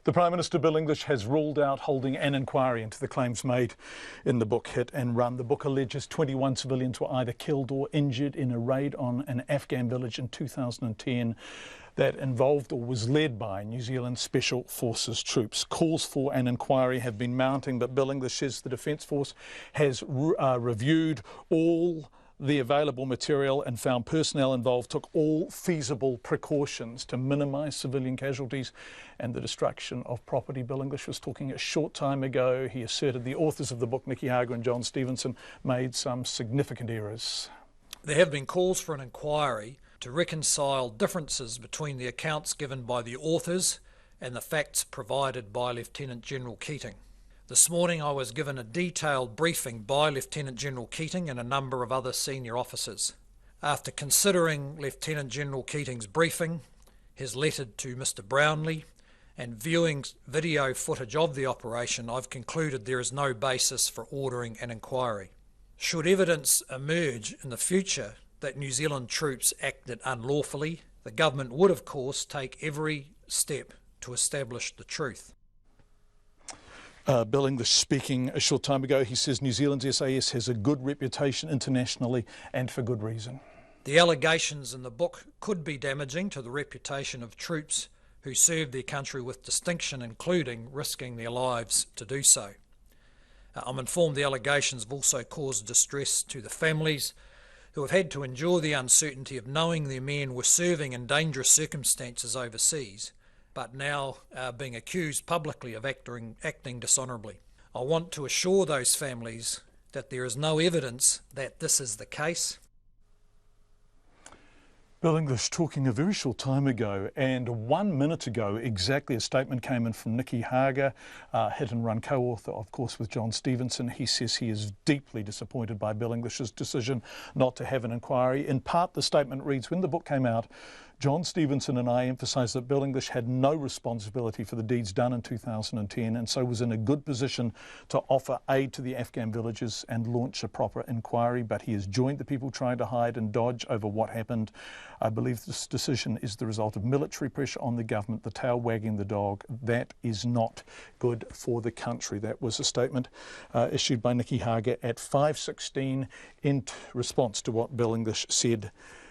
The Prime Minister, Bill English, has ruled out holding an inquiry into the claims made in the book Hit and Run. The book alleges 21 civilians were either killed or injured in a raid on an Afghan village in 2010 that involved or was led by New Zealand Special Forces troops. Calls for an inquiry have been mounting, but Bill English says the Defence Force has reviewed all the available material and found personnel involved took all feasible precautions to minimise civilian casualties and the destruction of property. Bill English was talking a short time ago. He asserted the authors of the book, Nicky Hager and John Stevenson, made some significant errors. There have been calls for an inquiry to reconcile differences between the accounts given by the authors and the facts provided by Lieutenant General Keating. This morning I was given a detailed briefing by Lieutenant General Keating and a number of other senior officers. After considering Lieutenant General Keating's briefing, his letter to Mr Brownlee, and viewing video footage of the operation, I've concluded there is no basis for ordering an inquiry. Should evidence emerge in the future that New Zealand troops acted unlawfully, the government would of course take every step to establish the truth. Bill English speaking a short time ago. He says New Zealand's SAS has a good reputation internationally and for good reason. The allegations in the book could be damaging to the reputation of troops who serve their country with distinction, including risking their lives to do so. I'm informed the allegations have also caused distress to the families who have had to endure the uncertainty of knowing their men were serving in dangerous circumstances overseas, but now being accused publicly of acting dishonourably. I want to assure those families that there is no evidence that this is the case. Bill English talking a very short time ago, and 1 minute ago exactly a statement came in from Nicky Hager, Hit and Run co-author of course with John Stevenson. He says he is deeply disappointed by Bill English's decision not to have an inquiry. In part the statement reads, when the book came out, John Stevenson and I emphasised that Bill English had no responsibility for the deeds done in 2010 and so was in a good position to offer aid to the Afghan villages and launch a proper inquiry, but he has joined the people trying to hide and dodge over what happened. I believe this decision is the result of military pressure on the government, the tail wagging the dog. That is not good for the country. That was a statement issued by Nicky Hager at 5:16 in response to what Bill English said